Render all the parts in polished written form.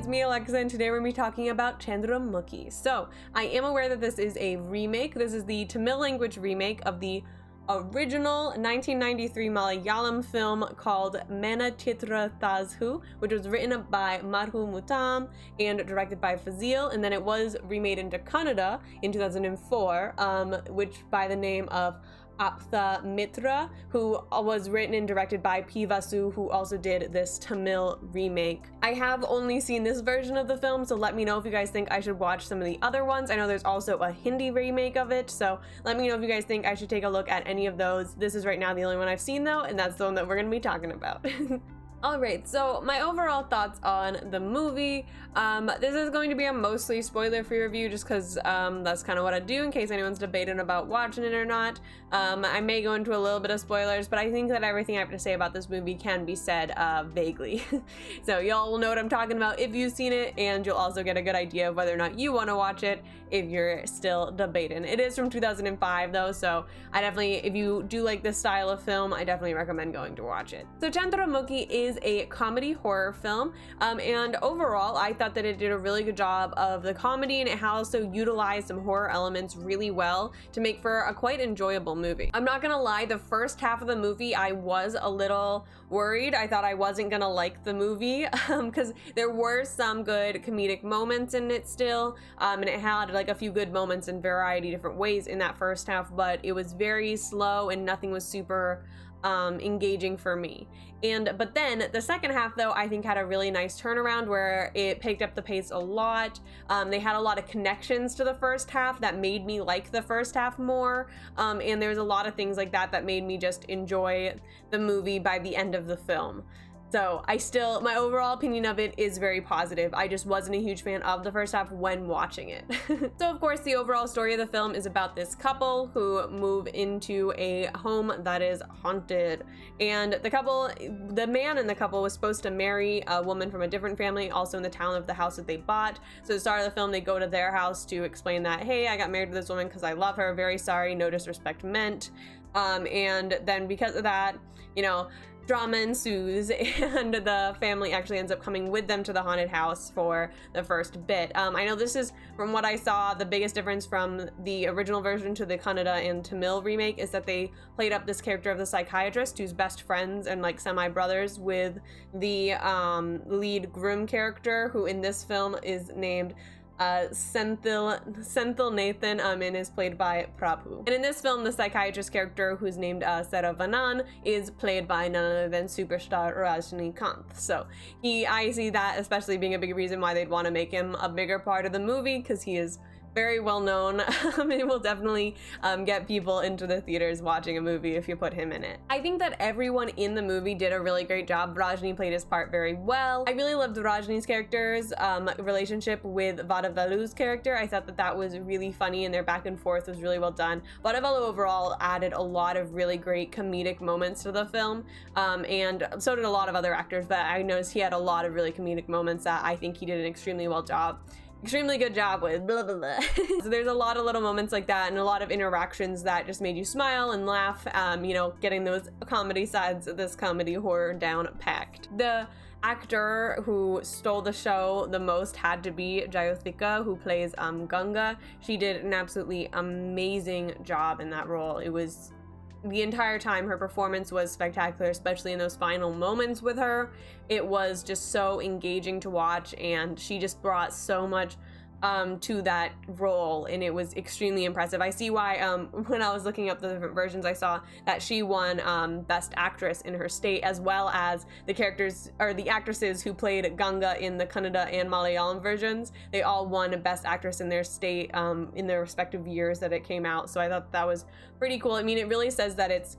it's me, Alexa, and today we're going to be talking about Chandramukhi. So, I am aware that this is a remake. This is the Tamil language remake of the original 1993 Malayalam film called Mena Chitra Tazhu, which was written by Marhu Mutam and directed by Fazil, and then it was remade into Kannada in 2004, which by the name of Aptha Mitra, who was written and directed by P. Vasu, who also did this Tamil remake. I have only seen this version of the film, so let me know if you guys think I should watch some of the other ones. I know there's also a Hindi remake of it, so let me know if you guys think I should take a look at any of those. This is right now the only one I've seen though, and that's the one that we're going to be talking about. Alright, so my overall thoughts on the movie. This is going to be a mostly spoiler-free review just because that's kind of what I do in case anyone's debating about watching it or not. I may go into a little bit of spoilers, but I think that everything I have to say about this movie can be said vaguely. So y'all will know what I'm talking about if you've seen it, and you'll also get a good idea of whether or not you want to watch it if you're still debating. It is from 2005 though, so I definitely, if you do like this style of film, I definitely recommend going to watch it. So Chandramukhi is a comedy horror film, and overall I thought that it did a really good job of the comedy, and it also utilized some horror elements really well to make for a quite enjoyable movie. I'm not gonna lie, the first half of the movie I was a little worried. I thought I wasn't gonna like the movie because there were some good comedic moments in it still, and it had like a few good moments in variety different ways in that first half, but it was very slow and nothing was super engaging for me. But then the second half though, I think had a really nice turnaround where it picked up the pace a lot. They had a lot of connections to the first half that made me like the first half more, and there's a lot of things like that that made me just enjoy the movie by the end of the film. So my overall opinion of it is very positive. I just wasn't a huge fan of the first half when watching it. So of course the overall story of the film is about this couple who move into a home that is haunted. And the man in the couple was supposed to marry a woman from a different family, also in the town of the house that they bought. So at the start of the film, they go to their house to explain that, hey, I got married to this woman because I love her, very sorry, no disrespect meant. And then because of that, you know, drama ensues, and the family actually ends up coming with them to the haunted house for the first bit. I know this is, from what I saw, the biggest difference from the original version to the Kannada and Tamil remake is that they played up this character of the psychiatrist who's best friends and like semi-brothers with the lead groom character, who in this film is named Senthil Nathan, and is played by Prabhu. And in this film, the psychiatrist character, who's named Saravanan, is played by none other than superstar Rajinikanth. So I see that especially being a big reason why they'd want to make him a bigger part of the movie, because he is very well known and will definitely get people into the theaters watching a movie if you put him in it. I think that everyone in the movie did a really great job. Rajni played his part very well. I really loved Rajni's character's relationship with Vadavalu's character. I thought that that was really funny, and their back and forth was really well done. Vadavalu overall added a lot of really great comedic moments to the film, and so did a lot of other actors, but I noticed he had a lot of really comedic moments that I think he did an extremely good job with, blah, blah, blah. So there's a lot of little moments like that and a lot of interactions that just made you smile and laugh, you know, getting those comedy sides of this comedy horror down packed. The actor who stole the show the most had to be Jayothika, who plays Ganga. She did an absolutely amazing job in that role. It was, the entire time her performance was spectacular, especially in those final moments with her. It was just so engaging to watch, and she just brought so much to that role, and it was extremely impressive. I see why when I was looking up the different versions, I saw that she won Best Actress in her state, as well as the characters, or the actresses who played Ganga in the Kannada and Malayalam versions. They all won Best Actress in their state in their respective years that it came out, so I thought that was pretty cool. I mean, it really says that it's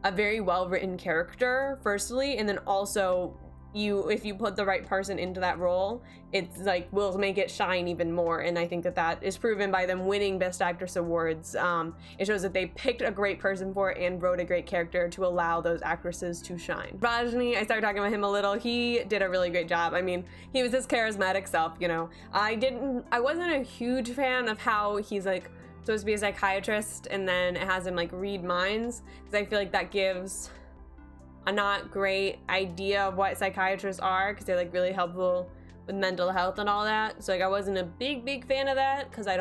a very well-written character, firstly, and then also if you put the right person into that role, it's like will make it shine even more. And I think that that is proven by them winning Best Actress awards. It shows that they picked a great person for it and wrote a great character to allow those actresses to shine. Rajni, I started talking about him a little. He did a really great job. I mean, he was his charismatic self, you know. I wasn't a huge fan of how he's like supposed to be a psychiatrist and then it has him like read minds, because I feel like that gives a not great idea of what psychiatrists are, because they're like really helpful with mental health and all that. So like I wasn't a big fan of that, because I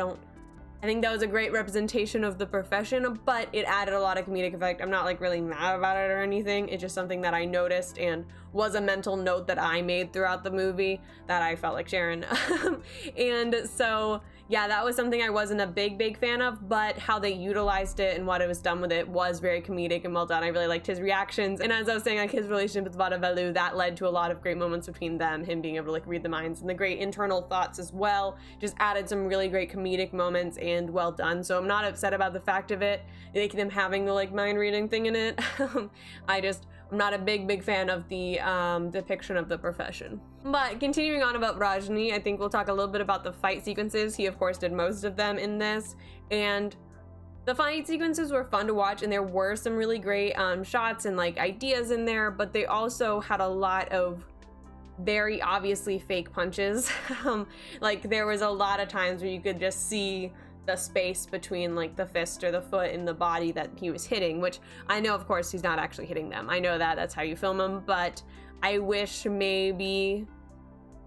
think that was a great representation of the profession, but it added a lot of comedic effect. I'm not like really mad about it or anything. It's just something that I noticed and was a mental note that I made throughout the movie that I felt like sharing. And so yeah, that was something I wasn't a big fan of, but how they utilized it and what it was done with it was very comedic and well done. I really liked his reactions. And as I was saying, like his relationship with Vadavellu, that led to a lot of great moments between them, him being able to like read the minds, and the great internal thoughts as well. Just added some really great comedic moments and well done. So I'm not upset about the fact of it, like them having the like mind reading thing in it. I'm not a big fan of the depiction of the profession. But continuing on about Rajni, I think we'll talk a little bit about the fight sequences. He of course did most of them in this, and the fight sequences were fun to watch, and there were some really great shots and like ideas in there, but they also had a lot of very obviously fake punches. Like there was a lot of times where you could just see the space between like the fist or the foot and the body that he was hitting, which I know of course he's not actually hitting them. I know that that's how you film them, but I wish maybe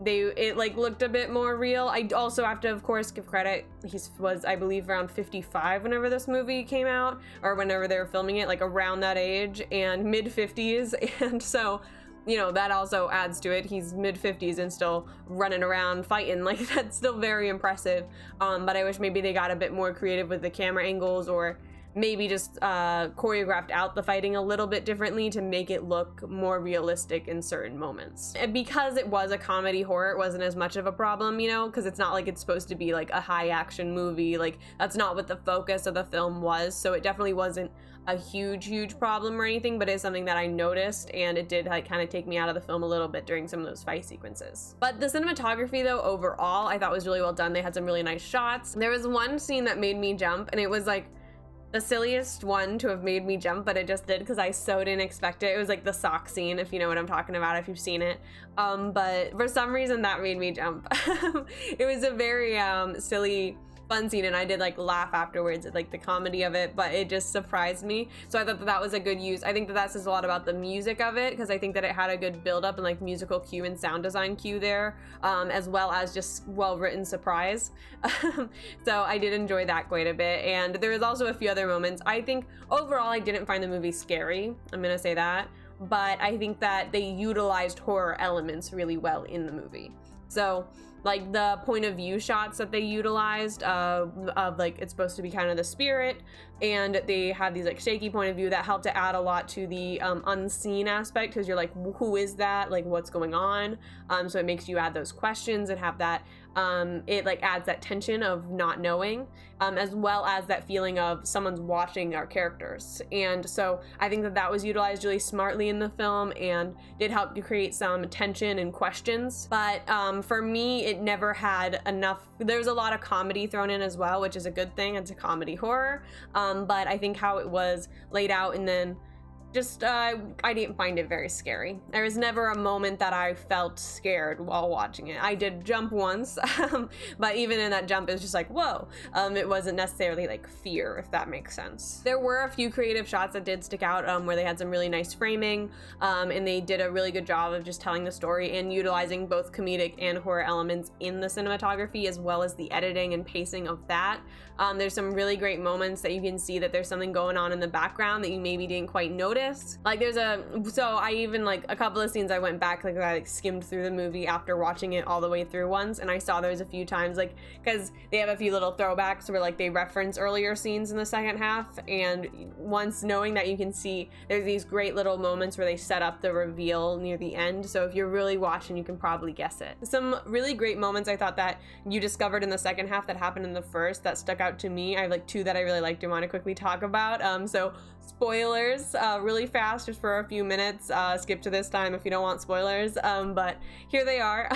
it like looked a bit more real. I also have to of course give credit, he was I believe around 55 whenever this movie came out, or whenever they were filming it, like around that age, and mid-50s, and so you know, that also adds to it. He's mid-50s and still running around fighting. Like, that's still very impressive. But I wish maybe they got a bit more creative with the camera angles, or maybe just choreographed out the fighting a little bit differently to make it look more realistic in certain moments. And because it was a comedy horror, it wasn't as much of a problem, you know, because it's not like it's supposed to be like a high action movie. Like, that's not what the focus of the film was. So it definitely wasn't a huge problem or anything, but it's something that I noticed, and it did like kind of take me out of the film a little bit during some of those fight sequences. But the cinematography though, overall, I thought was really well done. They had some really nice shots. There was one scene that made me jump, and it was like the silliest one to have made me jump, but it just did because I so didn't expect it. It was like the sock scene, if you know what I'm talking about, if you've seen it. But for some reason that made me jump. It was a very silly, fun scene, and I did like laugh afterwards at like the comedy of it, but it just surprised me. So I thought that was a good use. I think that says a lot about the music of it, because I think that it had a good build up and like musical cue and sound design cue there, as well as just well written surprise. So I did enjoy that quite a bit, and there was also a few other moments. I think overall I didn't find the movie scary, I'm gonna say that, but I think that they utilized horror elements really well in the movie. So like the point of view shots that they utilized of like it's supposed to be kind of the spirit, and they had these like shaky point of view that helped to add a lot to the unseen aspect, because you're like, who is that, like what's going on, so it makes you add those questions and have that it like adds that tension of not knowing, as well as that feeling of someone's watching our characters. And so I think that was utilized really smartly in the film and did help to create some tension and questions. But for me, it never had enough. There's a lot of comedy thrown in as well, which is a good thing. It's a comedy horror, but I think how it was laid out, and then just I didn't find it very scary. There was never a moment that I felt scared while watching it. I did jump once, but even in that jump, it was just like, whoa. It wasn't necessarily like fear, if that makes sense. There were a few creative shots that did stick out, where they had some really nice framing, and they did a really good job of just telling the story and utilizing both comedic and horror elements in the cinematography, as well as the editing and pacing of that. There's some really great moments that you can see that there's something going on in the background that you maybe didn't quite notice. Like so I even like a couple of scenes I went back, like I like skimmed through the movie after watching it all the way through once, and I saw there's a few times, like, because they have a few little throwbacks where like they reference earlier scenes in the second half, and once knowing that, you can see there's these great little moments where they set up the reveal near the end. So if you're really watching, you can probably guess it. Some really great moments I thought that you discovered in the second half that happened in the first that stuck out to me. I have like two that I really liked and want to quickly talk about. So spoilers, really fast, just for a few minutes. Skip to this time if you don't want spoilers, but here they are.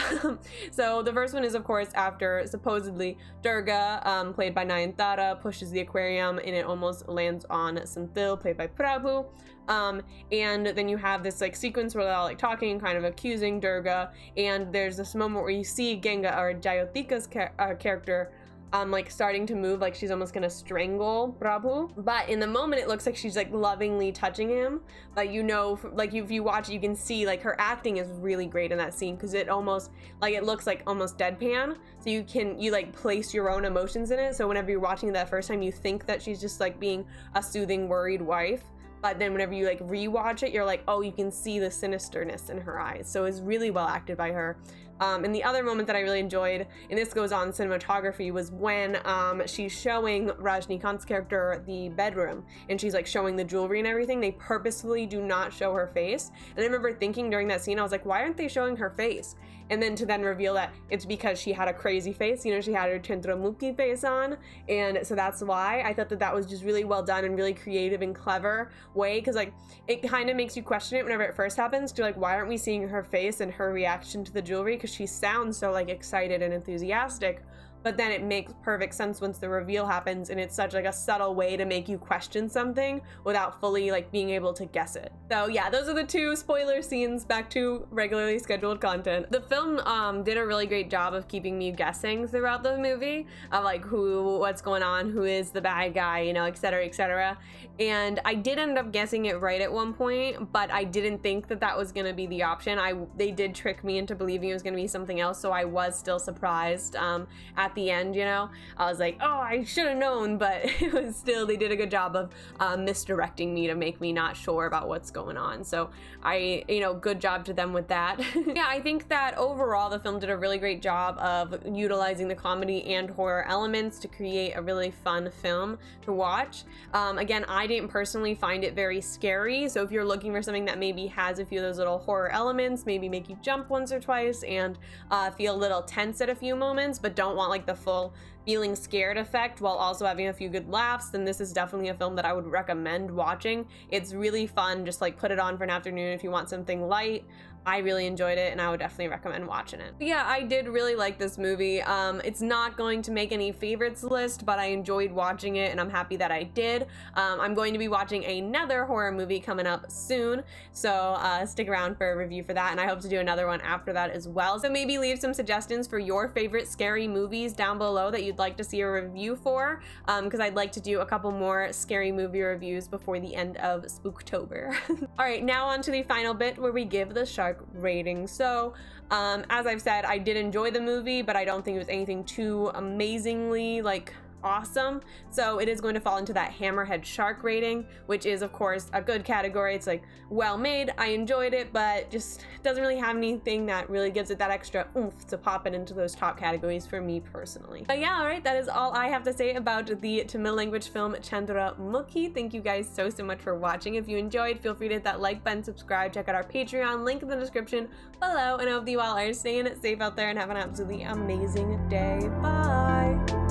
So the first one is, of course, after supposedly Durga, played by Nayanthara, pushes the aquarium and it almost lands on Senthil, played by Prabhu. And then you have this like sequence where they're all like talking, kind of accusing Durga, and there's this moment where you see Genga, or Jayotika's character, like starting to move like she's almost gonna strangle Prabhu, but in the moment it looks like she's like lovingly touching him. But you know, like if you watch it, you can see like her acting is really great in that scene, because it almost like it looks like almost deadpan, so you like place your own emotions in it. So whenever you're watching it that first time, you think that she's just like being a soothing, worried wife, but then whenever you like rewatch it, you're like, oh, you can see the sinisterness in her eyes. So it's really well acted by her. And the other moment that I really enjoyed, and this goes on cinematography, was when she's showing Rajnikant's character the bedroom, and she's like showing the jewelry and everything. They purposefully do not show her face. And I remember thinking during that scene, I was like, why aren't they showing her face? And then to then reveal that it's because she had a crazy face, you know, she had her Chandramukhi face on, and so that's why. I thought that that was just really well done and really creative and clever way, because like it kind of makes you question it whenever it first happens. To like, why aren't we seeing her face and her reaction to the jewelry? Because she sounds so like excited and enthusiastic. But then it makes perfect sense once the reveal happens, and it's such like a subtle way to make you question something without fully like being able to guess it. So yeah, those are the two spoiler scenes. Back to regularly scheduled content. The film did a really great job of keeping me guessing throughout the movie of like what's going on, who is the bad guy, you know, etc., etc. And I did end up guessing it right at one point, but I didn't think that that was gonna be the option. They did trick me into believing it was gonna be something else, so I was still surprised at the end, you know. I was like, oh, I should have known, but it was still, they did a good job of misdirecting me to make me not sure about what's going on. So good job to them with that. Yeah, I think that overall the film did a really great job of utilizing the comedy and horror elements to create a really fun film to watch. Again, I didn't personally find it very scary, so if you're looking for something that maybe has a few of those little horror elements, maybe make you jump once or twice and feel a little tense at a few moments, but don't want like the full feeling scared effect while also having a few good laughs, then this is definitely a film that I would recommend watching. It's really fun, just like put it on for an afternoon if you want something light. I really enjoyed it, and I would definitely recommend watching it. But yeah, I did really like this movie. It's not going to make any favorites list, but I enjoyed watching it, and I'm happy that I did. I'm going to be watching another horror movie coming up soon, so stick around for a review for that, and I hope to do another one after that as well. So maybe leave some suggestions for your favorite scary movies down below that you'd like to see a review for, because I'd like to do a couple more scary movie reviews before the end of Spooktober. All right, now on to the final bit where we give the shark rating. So as I've said, I did enjoy the movie, but I don't think it was anything too amazingly like awesome, so it is going to fall into that hammerhead shark rating, which is of course a good category. It's like well made, I enjoyed it, but just doesn't really have anything that really gives it that extra oomph to pop it into those top categories for me personally. But yeah, all right, that is all I have to say about the Tamil language film Chandramukhi. Thank you guys so much for watching. If you enjoyed, feel free to hit that like button, subscribe, check out our Patreon, link in the description below, and I hope you all are staying safe out there and have an absolutely amazing day. Bye.